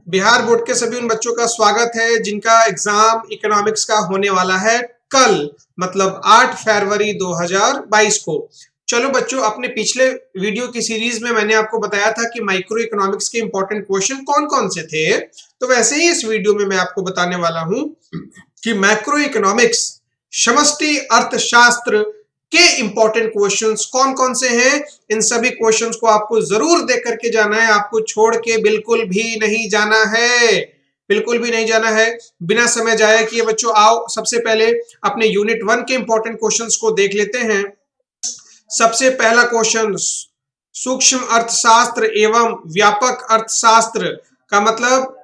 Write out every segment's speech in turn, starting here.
Bihar board के सभी उन बच्चों का स्वागत है जिनका एग्जाम इकोनॉमिक्स का होने वाला है कल, मतलब 8 फरवरी 2022 को। चलो बच्चों, अपने पिछले वीडियो की सीरीज में मैंने आपको बताया था कि माइक्रो इकोनॉमिक्स के इंपॉर्टेंट क्वेश्चन कौन कौन से थे। तो वैसे ही इस वीडियो में मैं आपको बताने वाला हूं कि मैक्रो इकोनॉमिक्स समष्टि अर्थशास्त्र के इंपॉर्टेंट क्वेश्चंस कौन कौन से हैं। इन सभी क्वेश्चंस को आपको जरूर देख करके जाना है, आपको छोड़ के बिल्कुल भी नहीं जाना है, बिल्कुल भी नहीं जाना है। बिना समय जाया किए बच्चों, आओ सबसे पहले अपने यूनिट 1 के इंपॉर्टेंट क्वेश्चंस को देख लेते हैं। सबसे पहला क्वेश्चन, सूक्ष्म अर्थशास्त्र एवं व्यापक अर्थशास्त्र का मतलब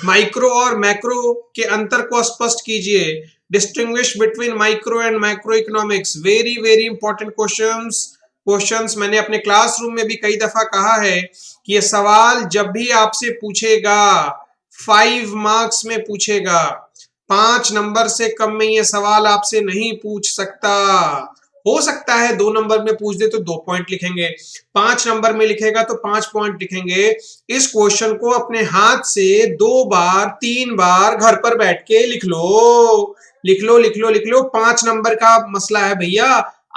माइक्रो और मैक्रो के अंतर को स्पष्ट कीजिए। Distinguish between micro and macro economics. Very very important questions मैंने अपने क्लासरूम में भी कई दफा कहा है कि ये सवाल जब भी आपसे पूछेगा 5 मार्क्स में पूछेगा, 5 नंबर से कम में ये सवाल आपसे नहीं पूछ सकता। हो सकता है 2 नंबर में पूछ दे तो 2 पॉइंट लिखेंगे, 5 नंबर में लिखेगा तो 5 पॉइंट लिखेंगे। इस क्वेश्चन को अपने हाथ से 2 बार 3 बार घर पर बैठ के लिख लो, लिख लो, लिख लो, लिख लो। 5 नंबर का मसला है भैया,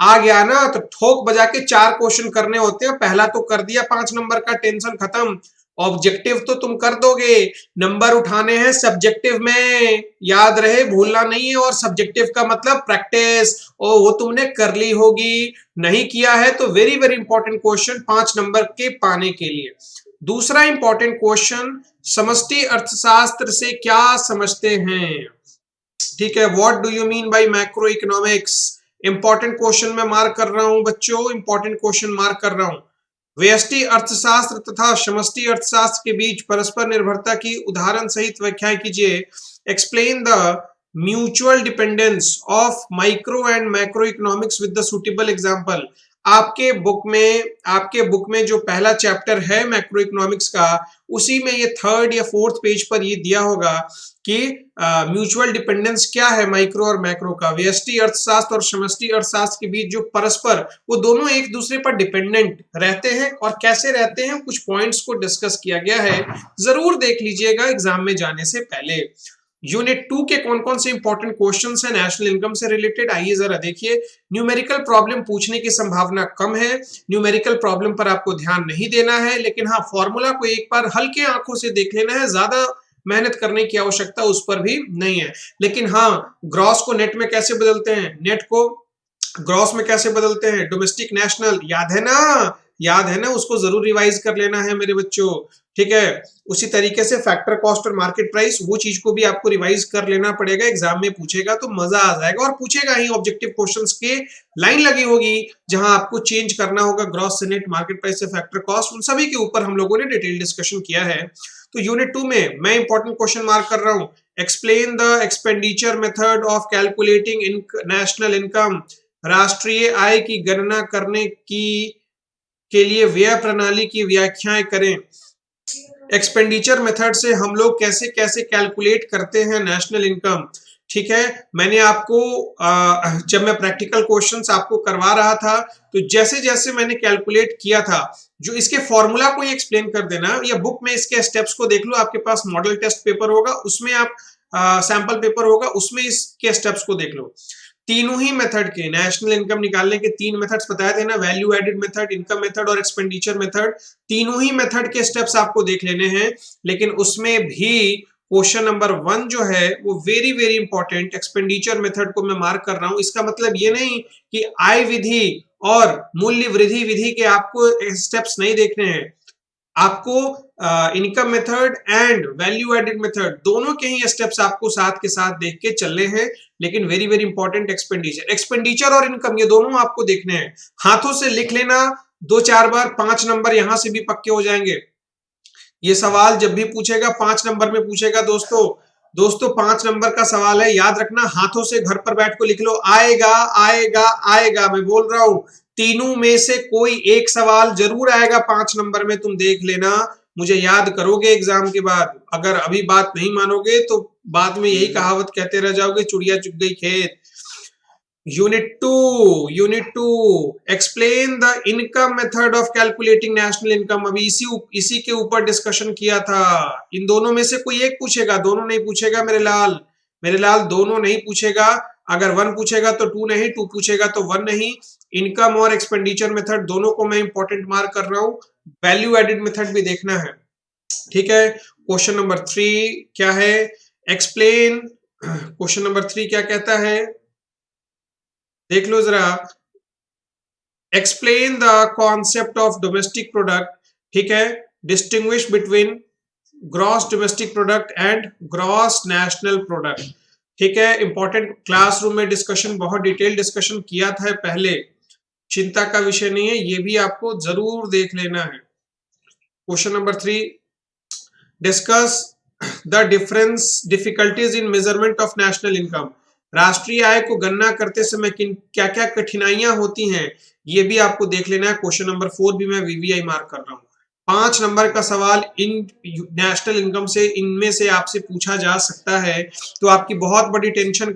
आ गया ना तो ठोक बजा के 4 क्वेश्चन करने होते हैं। पहला तो कर दिया 5 नंबर का, टेंशन खत्म। ऑब्जेक्टिव तो तुम कर दोगे, नंबर उठाने हैं सब्जेक्टिव में, याद रहे, भूलना नहीं है। और सब्जेक्टिव का मतलब प्रैक्टिस, और वो तुमने कर ली होगी। नहीं किया है तो very very important question 5 number के पाने के लिए। दूसरा इंपॉर्टेंट क्वेश्चन, समष्टि अर्थशास्त्र से क्या समझते हैं। ठीक है, what do you mean bye macro economics. Important question मैं मार्क कर रहा हूं बच्चों, इंपॉर्टेंट क्वेश्चन मार्क कर रहा हूं। व्यष्टि अर्थशास्त्र तथा समष्टि अर्थशास्त्र के बीच परस्पर निर्भरता की उदाहरण सहित व्याख्या कीजिए। Explain the mutual dependence of micro and macro economics with the suitable example. आपके बुक में जो पहला चैप्टर है मैक्रो इकोनॉमिक्स का, उसी में ये 3rd या 4th पेज पर ये दिया होगा कि म्यूचुअल डिपेंडेंस क्या है माइक्रो और मैक्रो का। व्यष्टि अर्थशास्त्र और समष्टि अर्थशास्त्र के बीच जो परस्पर, वो दोनों एक दूसरे पर डिपेंडेंट रहते हैं, और कैसे रहते हैं कुछ पॉइंट्स को डिस्कस किया गया है। जरूर देख लीजिएगा एग्जाम में जाने से पहले। यूनिट 2 के कौन कौन से इंपॉर्टेंट क्वेश्चंस हैं नेशनल इनकम से रिलेटेड, आइए जरा देखिए। न्यूमेरिकल प्रॉब्लम पूछने की संभावना कम है, न्यूमेरिकल प्रॉब्लम पर आपको ध्यान नहीं देना है, लेकिन हाँ, फॉर्मूला को एक बार हल्के आंखों से देख लेना है, ज्यादा मेहनत करने की आवश्यकता उस पर भी नहीं है। लेकिन हाँ, ग्रॉस को नेट में कैसे बदलते हैं, नेट को ग्रॉस में कैसे बदलते हैं, डोमेस्टिक नेशनल, याद है ना, याद है ना, उसको जरूर रिवाइज कर लेना है मेरे बच्चों। ठीक है, उसी तरीके से फैक्टर कॉस्ट और मार्केट प्राइस, वो चीज को भी आपको रिवाइज कर लेना पड़ेगा। एग्जाम में पूछेगा तो मजा आ जाएगा, और पूछेगा ही, ऑब्जेक्टिव क्वेश्चंस के लाइन लगी होगी जहां आपको चेंज करना होगा ग्रॉस से नेट, मार्केट प्राइस से फैक्टर कॉस्ट, उन सभी के ऊपर हम लोगों ने डिटेल डिस्कशन किया है। तो यूनिट 2 में मैं इंपॉर्टेंट क्वेश्चन मार्क कर रहा हूं। Explain the expenditure method of calculating national income. राष्ट्रीय आय की गणना करने की के लिए व्यय प्रणाली की व्याख्याएं करें। एक्सपेंडिचर मेथड से हम लोग कैसे कैसे कैलकुलेट करते हैं नेशनल इनकम। ठीक है, मैंने आपको जब मैं प्रैक्टिकल क्वेश्चंस आपको करवा रहा था, तो जैसे जैसे मैंने कैलकुलेट किया था, जो इसके फॉर्मूला को ही एक्सप्लेन कर देना, या बुक में इसके स्टेप्स को देख लो, आपके पास मॉडल टेस्ट पेपर होगा, उसमें आप सैंपल पेपर होगा, उसमें इसके स्टेप्स को देख लो। तीनों ही मेथड के नेशनल इनकम निकालने के 3 मेथड्स बताए थे ना, value added method, income method और एक्सपेंडिचर मेथड। तीनों ही मेथड के स्टेप्स आपको देख लेने हैं, लेकिन उसमें भी क्वेश्चन नंबर 1 जो है वो very very important, expenditure method को मैं मार्क कर रहा हूं। इसका मतलब ये नहीं कि आय विधि और मूल्य वृद्धि विधि के आपको स्टेप्स नहीं देखने हैं, आपको income method and value added method दोनों के ही स्टेप्स आपको साथ के साथ देख के चलने हैं। लेकिन वेरी वेरी इंपॉर्टेंट, एक्सपेंडिचर और इनकम, ये दोनों आपको देखने हैं। हाथों से लिख लेना 2-4 बार, 5 नंबर यहां से भी पक्के हो जाएंगे। ये सवाल जब भी पूछेगा 5 नंबर में पूछेगा दोस्तों 5 नंबर का सवाल है, याद रखना, हाथों से घर पर बैठ को लिख लो, आएगा आएगा आएगा, मैं बोल रहा हूं। तीनों में से कोई एक सवाल जरूर आएगा 5 नंबर में, तुम देख लेना, मुझे याद करोगे एग्जाम के बाद। अगर अभी बात नहीं मानोगे तो बाद में यही कहावत कहते रह जाओगे, चुड़िया चुग गई खेत। Unit two explain the income method of calculating national income. अभी इसी के ऊपर डिस्कशन किया था। इन दोनों में से कोई एक पूछेगा, दोनों नहीं पूछेगा मेरे लाल दोनों नहीं पूछेगा। अगर वन पूछेगा तो टू नहीं, टू पूछेगा तो वन नहीं। इनकम और एक्सपेंडिचर मेथड दोनों को मैं इंपॉर्टेंट मार्क कर रहा हूं। वैल्यू एडेड मेथड भी देखना है, ठीक है। क्वेश्चन नंबर 3 क्या है? एक्सप्लेन। क्वेश्चन नंबर 3 क्या कहता है, देख लो जरा। Explain the concept of domestic product, ठीक है। Distinguish between gross domestic product and gross national product, ठीक है। इंपॉर्टेंट, क्लासरूम में डिस्कशन, बहुत डिटेल डिस्कशन किया था पहले, चिंता का विषय नहीं है, ये भी आपको जरूर देख लेना है। Question number 3, discuss the difficulties in measurement of national income. राष्ट्रीय आय को गणना करते समय किन क्या क्या कठिनाइयां होती हैं, ये भी आपको देख लेना है। क्वेश्चन नंबर 4 भी मैं वीवीआई मार्क कर रहा हूं। 5 नंबर का सवाल इन नेशनल इनकम से, इनमें से आपसे पूछा जा सकता है। तो आपकी बहुत बड़ी टेंशन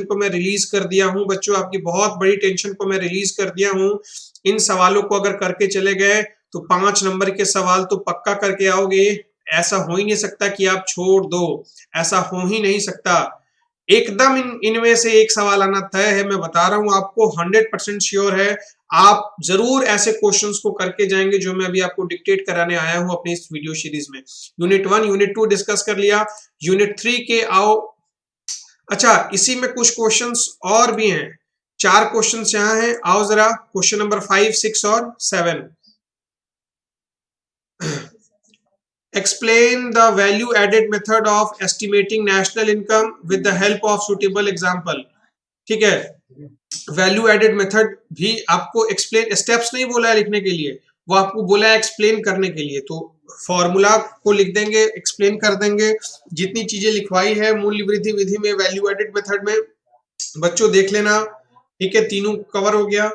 को मैं रिलीज कर दिया हूं बच्चों, आपकी बहुत बड़ी टेंशन को मैं रिलीज कर दिया हूं। इन सवालों को अगर करके चले गए तो 5 नंबर के सवाल तो पक्का करके आओगे। ऐसा हो ही नहीं सकता कि आप छोड़ दो, ऐसा हो ही नहीं सकता। एकदम इनमें से एक सवाल आना तय है, मैं बता रहा हूं आपको, 100% श्योर है। आप जरूर ऐसे क्वेश्चंस को करके जाएंगे जो मैं अभी आपको डिक्टेट कराने आया हूं अपनी इस वीडियो सीरीज में। यूनिट 1 यूनिट 2 डिस्कस कर लिया, यूनिट 3 के आओ। अच्छा, इसी में कुछ क्वेश्चंस और भी हैं, 4 क्वेश्चंस यहां हैं। आओ जरा क्वेश्चन नंबर 5, 6 और 7। Explain the value added method of estimating national income with the help of suitable example, ठीक है। वैल्यू एडेड मेथड भी आपको एक्सप्लेन, स्टेप्स नहीं बोला है लिखने के लिए, वो आपको बोला है एक्सप्लेन करने के लिए। तो फॉर्मूला को लिख देंगे, एक्सप्लेन कर देंगे, जितनी चीजें लिखवाई है मूल्य वृद्धि विधि में, वैल्यू एडेड मेथड में, बच्चों देख लेना, ठीक है। तीनों कवर हो गया।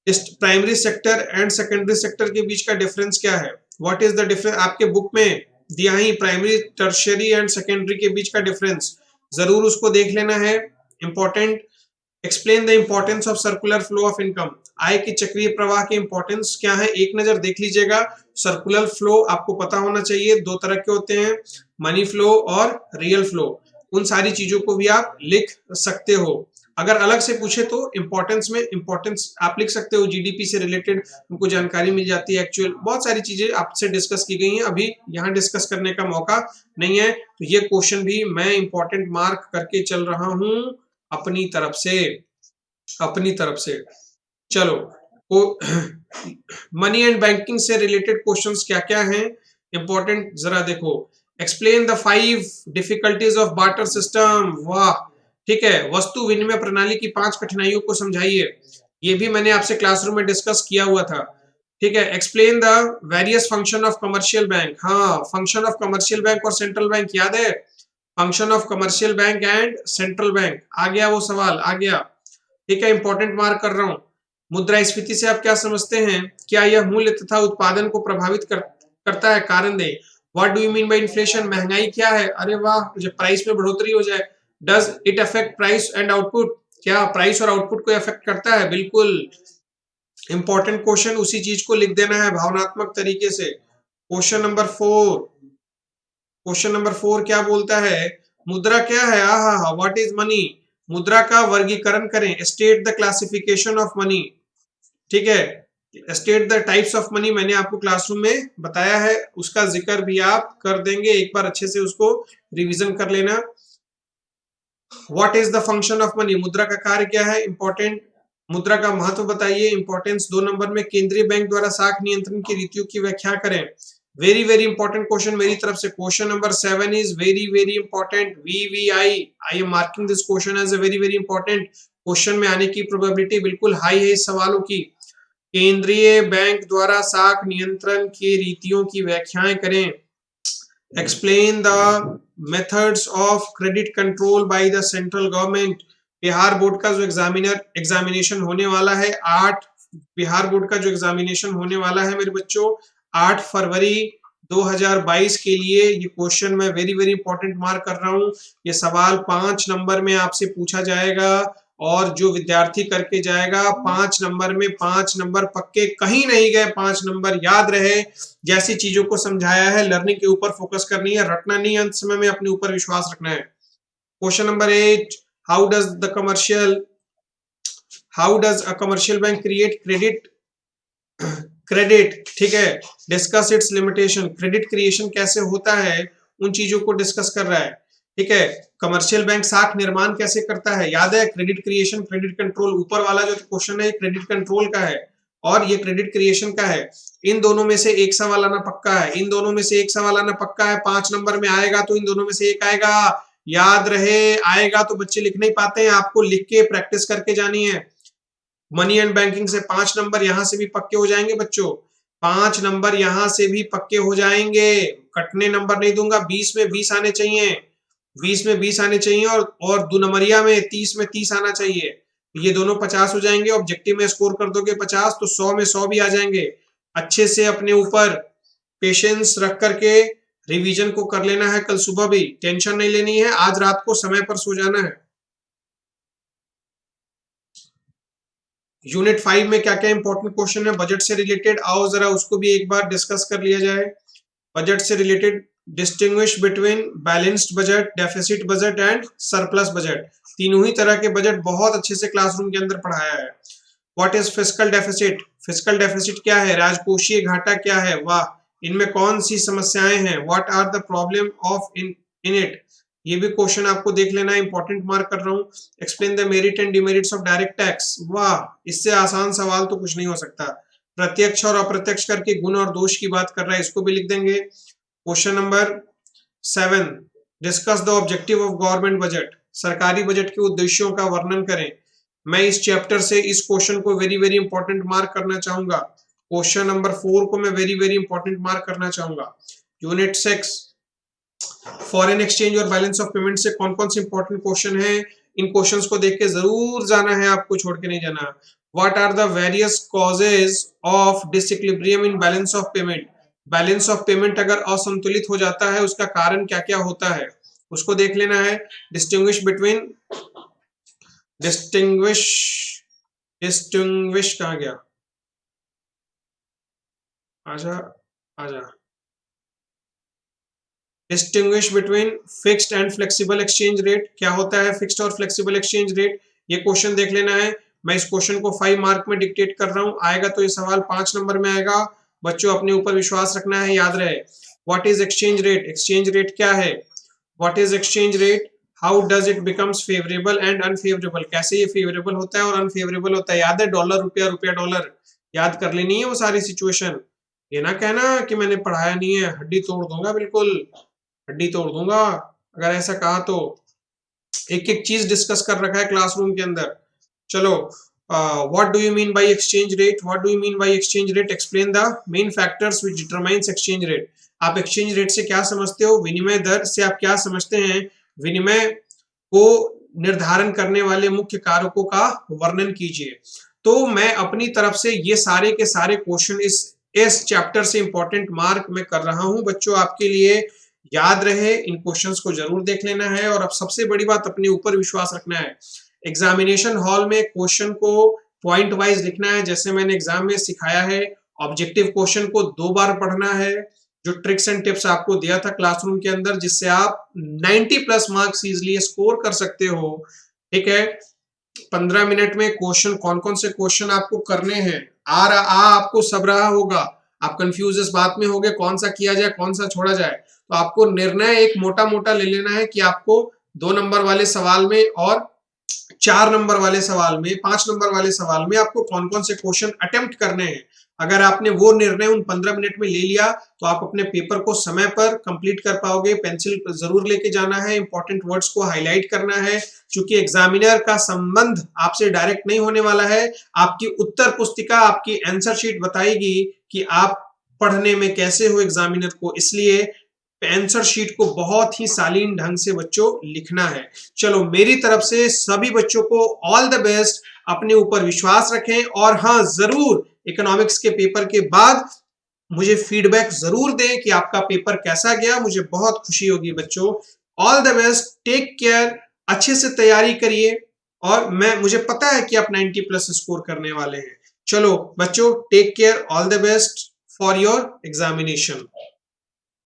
Primary sector and secondary sector के बीच का डिफरेंस क्या है, व्हाट इज द डिफरेंस, आपके बुक में दिया ही, प्राइमरी टर्शियरी एंड सेकेंडरी के बीच का डिफरेंस, जरूर उसको देख लेना है, important. Explain the importance of circular flow of income, आय के चक्रीय प्रवाह के इंपॉर्टेंस क्या है, एक नजर देख लीजिएगा। सर्कुलर फ्लो आपको पता होना चाहिए, 2 तरह के होते हैं, मनी फ्लो और रियल फ्लो। उन सारी चीजों को भी आप लिख सकते हो। अगर अलग से पूछे तो इंपॉर्टेंस में इंपॉर्टेंस आप लिख सकते हो, जीडीपी से रिलेटेड उनको जानकारी मिल जाती है, एक्चुअल बहुत सारी चीजें आपसे डिस्कस की गई हैं, अभी यहाँ डिस्कस करने का मौका नहीं है। तो ये क्वेश्चन भी मैं इंपॉर्टेंट मार्क करके चल रहा हूं अपनी तरफ से। चलो, मनी एंड बैंकिंग से रिलेटेड क्वेश्चंस क्या क्या हैं इंपॉर्टेंट, जरा देखो। Explain the 5 difficulties of barter system, वाह, ठीक है। वस्तु विनिमय प्रणाली की 5 कठिनाइयों को समझाइए, ये भी मैंने आपसे क्लासरूम में डिस्कस किया हुआ था, ठीक है। Explain the various function of commercial bank, हाँ, फंक्शन ऑफ कमर्शियल बैंक और सेंट्रल बैंक याद है, function of commercial bank and central bank, आ गया वो सवाल, आ गया, ठीक है, इंपॉर्टेंट मार्क कर रहा हूं। मुद्रास्फीति से आप क्या समझते हैं, क्या यह मूल्य तथा उत्पादन को प्रभावित करता है, कारण दे। What do you mean by inflation, महंगाई क्या है, अरे वाह, जब प्राइस में बढ़ोतरी हो जाए। Does it affect price and output, क्या प्राइस और आउटपुट को अफेक्ट करता है, बिल्कुल। इंपॉर्टेंट क्वेश्चन, उसी चीज को लिख देना है भावनात्मक तरीके से। क्वेश्चन नंबर 4 क्या बोलता है, मुद्रा क्या है, आहा, व्हाट इज मनी, मुद्रा का वर्गीकरण करें, state the classification of money, ठीक है। State the types of money मैंने आपको क्लासरूम में बताया है, उसका जिक्र भी आप कर देंगे, एक बार अच्छे से उसको रिवीजन कर लेना। What is the function of money, मुद्रा का कार्य क्या है, इंपॉर्टेंट। मुद्रा का महत्व बताइए, इंपॉर्टेंस। 2 नंबर में केंद्रीय बैंक द्वारा साख नियंत्रण की रीतियों की व्याख्या करें, वेरी वेरी इंपॉर्टेंट क्वेश्चन मेरी तरफ से। Question number 7 is very very important, VVI, I am marking this question as a very very important. Question में आने की प्रोबेबिलिटी बिल्कुल हाई है इस सवालों की। केंद्रीय बैंक द्वारा साख नियंत्रण की रीतियों की व्याख्याएं करें। Explain the methods of credit control by the central government. Bihar board का जो एग्जामिनेशन होने वाला है, 8 बिहार बोर्ड का जो एग्जामिनेशन होने वाला है मेरे बच्चों, 8 फरवरी 2022 के लिए, ये क्वेश्चन मैं वेरी वेरी इंपॉर्टेंट मार्क कर रहा हूं। ये सवाल 5 नंबर में आपसे पूछा जाएगा। और जो विद्यार्थी करके जाएगा 5 नंबर में 5 नंबर पक्के, कहीं नहीं गए 5 नंबर। याद रहे, जैसी चीजों को समझाया है लर्निंग के ऊपर फोकस करनी है, रटना नहीं, अंत समय में अपने ऊपर विश्वास रखना है। Question number 8, how does a commercial bank create credit, ठीक है। Discuss it's limitation, credit creation कैसे होता है उन चीजों को डिस्कस कर रहा है, ठीक है। कमर्शियल बैंक साख निर्माण कैसे करता है, याद है। क्रेडिट क्रिएशन, क्रेडिट कंट्रोल, ऊपर वाला जो क्वेश्चन है क्रेडिट कंट्रोल का है और ये क्रेडिट क्रिएशन का है। इन दोनों में से एक सवाल आना पक्का है, इन दोनों में से एक सवाल आना पक्का है। 5 नंबर में आएगा तो इन दोनों में से एक आएगा, याद रहे। आएगा तो बच्चे लिख नहीं पाते हैं, आपको लिख के प्रैक्टिस करके जानी है। मनी एंड बैंकिंग से 5 नंबर यहां से भी पक्के हो जाएंगे बच्चों, 5 नंबर यहां से भी पक्के हो जाएंगे। कटने नंबर नहीं दूंगा, 20 में 20 आने चाहिए, 20 में 20 आने चाहिए और 2 नंबरिया में 30 आना चाहिए। ये दोनों 50 हो जाएंगे। ऑब्जेक्टिव में स्कोर कर दोगे 50 तो 100 में 100 भी आ जाएंगे। अच्छे से अपने ऊपर पेशेंस रख करके रिवीजन को कर लेना है। कल सुबह भी टेंशन नहीं लेनी है, आज रात को समय पर सो जाना है। यूनिट 5 में क्या क्या इंपॉर्टेंट क्वेश्चन है बजट से रिलेटेड, आओ जरा उसको भी एक बार डिस्कस कर लिया जाए। बजट से related, distinguish between balanced budget, deficit budget and surplus budget. तीनों ही तरह के बजट बहुत अच्छे से क्लासरूम के अंदर पढ़ाया है। What is fiscal deficit, fiscal deficit क्या है, राजकोषीय घाटा क्या है, वाह, इनमें कौन सी समस्याएं हैं, what are the problem of in it, ये भी क्वेश्चन आपको देख लेना है, इंपॉर्टेंट मार्क कर रहा हूं। Explain the merit and demerits of direct tax, वाह, इससे आसान सवाल तो कुछ नहीं हो सकता। प्रत्यक्ष और अप्रत्यक्ष कर के गुण और दोष की बात कर रहा है, इसको भी लिख देंगे। Question number 7, discuss the objective of government budget, सरकारी बजट के उद्देश्यों का वर्णन करें। मैं इस चैप्टर से इस क्वेश्चन को वेरी वेरी इंपॉर्टेंट मार्क करना चाहूंगा। क्वेश्चन नंबर 4 को मैं वेरी वेरी इंपॉर्टेंट मार्क करना चाहूंगा। यूनिट 6, फॉरेन एक्सचेंज और बैलेंस ऑफ पेमेंट से कौन कौन से इंपॉर्टेंट क्वेश्चन है, इन क्वेश्चंस को देख के जरूर जाना है, आपको छोड़ के नहीं जाना। What are the various causes of disequilibrium in balance of payment, balance of payment अगर असंतुलित हो जाता है उसका कारण क्या क्या होता है, उसको देख लेना है। डिस्टिंग्विश बिटवीन, डिस्टिंग्विश कहाँ गया, आजा आजा, distinguish between fixed and flexible exchange rate, क्या होता है फिक्स्ड और फ्लेक्सिबल एक्सचेंज रेट, ये क्वेश्चन देख लेना है। मैं इस क्वेश्चन को 5 मार्क में डिक्टेट कर रहा हूं, आएगा तो ये सवाल 5 नंबर में आएगा। बच्चों अपने ऊपर विश्वास रखना है, याद रहे। What is exchange rate, exchange rate क्या है, what is exchange rate, how does it becomes favourable and unfavourable, कैसे ये फेवरेबल होता है और अनफेवरेबल होता है। याद है, डॉलर रुपया, रुपया डॉलर, याद कर लेनी है वो सारी सिचुएशन। ये ना कहना कि मैंने पढ़ाया नहीं है, हड्डी तोड़ दूंगा, बिल्कुल हड्डी तोड़ दूंगा अगर ऐसा कहा तो। एक एक चीज डिस्कस कर रखा है क्लासरूम के अंदर। चलो, what do you mean by exchange rate, what do you mean by exchange rate, explain the main factors which determines exchange rate. आप एक्सचेंज रेट से क्या समझते हो, विनिमय दर से आप क्या समझते हैं, विनिमय को निर्धारण करने वाले मुख्य कारकों का वर्णन कीजिए। तो मैं अपनी तरफ से ये सारे के सारे क्वेश्चन इस चैप्टर से इंपॉर्टेंट मार्क में कर रहा हूं बच्चों, आपके लिए याद रहे। इन क्वेश्चंस को जरूर देख लेना है और अब सबसे बड़ी बात, अपने ऊपर विश्वास रखना है। एग्जामिनेशन हॉल में क्वेश्चन को पॉइंट वाइज लिखना है, जैसे मैंने एग्जाम में सिखाया है। ऑब्जेक्टिव क्वेश्चन को 2 बार पढ़ना है, जो ट्रिक्स एंड टिप्स आपको दिया था क्लासरूम के अंदर, जिससे आप 90+ मार्क्स इजिली स्कोर कर सकते हो, ठीक है। 15 मिनट में क्वेश्चन, कौन कौन से क्वेश्चन आपको करने हैं, आपको सब रहा होगा। आप कंफ्यूज इस बात में होंगे कौन सा किया जाए कौन सा छोड़ा जाए, तो आपको निर्णय एक मोटा मोटा ले लेना है कि आपको 2 नंबर वाले सवाल में और 4 नंबर वाले सवाल में, 5 नंबर वाले सवाल में आपको कौन कौन से क्वेश्चन अटेम्प्ट करने हैं। अगर आपने वो निर्णय उन 15 मिनट में ले लिया तो आप अपने पेपर को समय पर कंप्लीट कर पाओगे। पेंसिल जरूर लेके जाना है, इंपॉर्टेंट वर्ड्स को हाईलाइट करना है, क्योंकि एग्जामिनर का संबंध आपसे डायरेक्ट नहीं होने वाला है। आपकी उत्तर पुस्तिका, आपकी आंसर शीट बताएगी कि आप पढ़ने में कैसे हो एग्जामिनर को, इसलिए आंसर शीट को बहुत ही शालीन ढंग से बच्चों लिखना है। चलो, मेरी तरफ से सभी बच्चों को ऑल द बेस्ट, अपने ऊपर विश्वास रखें और हाँ, जरूर इकोनॉमिक्स के पेपर के बाद मुझे फीडबैक जरूर दें कि आपका पेपर कैसा गया, मुझे बहुत खुशी होगी बच्चों। All the best, take care, अच्छे से तैयारी करिए और मुझे पता है कि आप 90 प्लस स्कोर करने वाले हैं। चलो बच्चों, take care, all the best for your examination.